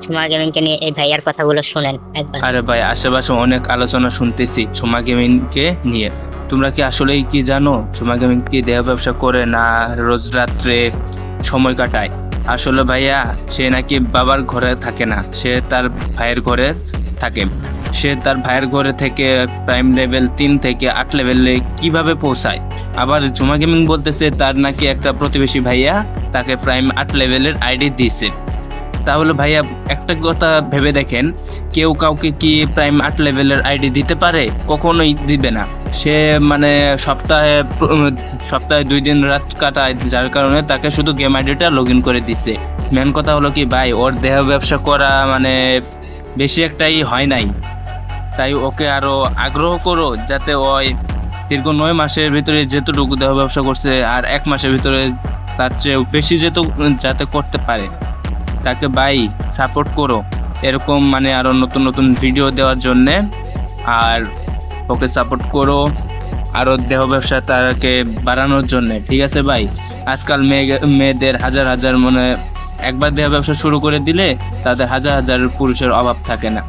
Soma gaming কে নিয়ে এই ভাইয়ার কথাগুলো শুনেন একবার। আরে ভাই, আশেপাশে অনেক আলোচনা শুনতেছি ছোমা গেমিংকে নিয়ে। তোমরা কি আসলেই কি জানো ছোমা গেমিং কি দেহ ব্যবসা করে না রোজ রাত্রে সময় কাটায়? আসলে ভাইয়া, সে নাকি বাবার ঘরে থাকে না, সে তার ভাইয়ের ঘরে থাকে। সে তার ভাইয়ের ঘরে থেকে প্রাইম লেভেল 3 থেকে 8 লেভেলে কিভাবে পৌঁছায়। আবার ঝুমা গেমিং বলতেছে তার নাকি একটা প্রতিবেশী ভাইয়া তাকে প্রাইম 8 লেভেলের আইডি দিয়েছে। তাহলে ভাইয়া, একটা কথা ভেবে দেখেন, কেউ কাউকে কি প্রাইম 8 লেভেলের আইডি দিতে পারে? কখনোই দিবে না। সে মানে সপ্তাহে 2 দিন রাত কাটায়, যার কারণে তাকে শুধু গেম আইডিটা লগ ইন করে দিচ্ছে। মেন কথা হলো কি ভাই, ওর দেহ ব্যবসা করা মানে বেশি একটাই হয় নাই। তাই ওকে আরো আগ্রহ করো, যাতে ওই দীর্ঘ 9 মাসের ভিতরে যেতটুকু দেহ ব্যবসা করছে আর 1 মাসের ভিতরে তার চেয়ে বেশি যাতে করতে পারে। তাকে ভাই সাপোর্ট করো এরকম মানে আরো নতুন নতুন ভিডিও দেওয়ার জন্যে। আর ওকে সাপোর্ট করো আরো দেহ ব্যবসা তাকে বাড়ানোর জন্যে, ঠিক আছে ভাই? আজকাল মেয়েদের হাজার হাজার মানে একবার দেহ ব্যবসা শুরু করে দিলে তাদের হাজার হাজার পুরুষের অভাব থাকে না।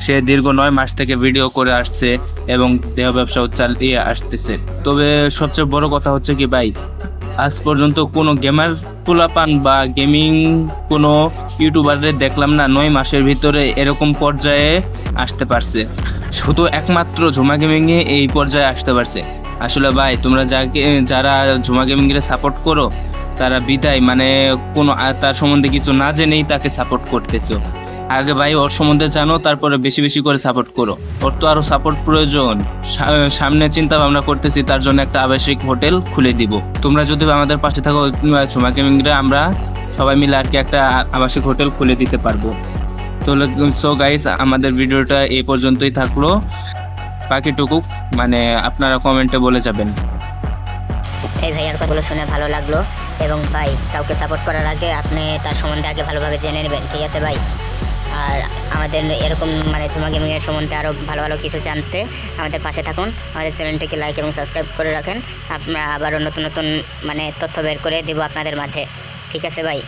সে দীর্ঘ 9 মাস থেকে ভিডিও করে আসছে এবং দেহ ব্যবসা চালিয়ে আসতেছে। তবে সবচেয়ে বড় কথা হচ্ছে কি ভাই, আজ পর্যন্ত কোনো গেমার পোলাপান বা গেমিং কোনো ইউটিউবারে দেখলাম না 9 মাসের ভিতরে এরকম পর্যায়ে আসতে পারছে। শুধু একমাত্র ঝুমা গেমিংয়ে এই পর্যায়ে আসতে পারছে। আসলে ভাই, তোমরা যারা ঝুমা গেমিংয়ে সাপোর্ট করো তারা বিদায় মানে কোনো তার সম্বন্ধে কিছু না জেনেই তাকে সাপোর্ট করতেছো। আগে ভাই ওর সম্বন্ধে জানো, তারপরে বেশি বেশি করে সাপোর্ট করো। ওর তো আরো সাপোর্ট প্রয়োজন। সামনে চিন্তা ভাবনা করতেছি তার জন্য একটা আবাসিক হোটেল খুলে দিব। তোমরা যদি আমাদের পাশে থাকো ঝুমা গেমিংরা, আমরা সবাই মিলে আর কি একটা আবাসিক হোটেল খুলে দিতে পারবো। তো সো গাইস, আমাদের ভিডিওটা এই পর্যন্তই থাকলো। বাকিটুকু মানে আপনারা কমেন্টে বলে যাবেন। এই ভাইয়ার কথাগুলো শুনে ভালো লাগলো। এবং ভাই, কাউকে সাপোর্ট করার আগে আপনি তার সম্বন্ধে আগে ভালোভাবে জেনে নেবেন, ঠিক আছে ভাই? আর আমাদের এরকম মানে ঝুমা গেমিংয়ের সম্বন্ধে আরও ভালো ভালো কিছু জানতে আমাদের পাশে থাকুন। আমাদের চ্যানেলটিকে লাইক এবং সাবস্ক্রাইব করে রাখেন। আমরা আবারও নতুন নতুন মানে তথ্য বের করে দেবো আপনাদের মাঝে, ঠিক আছে ভাই?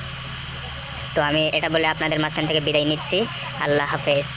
তো আমি এটা বলে আপনাদের মাঝখান থেকে বিদায় নিচ্ছি। আল্লাহ হাফেজ।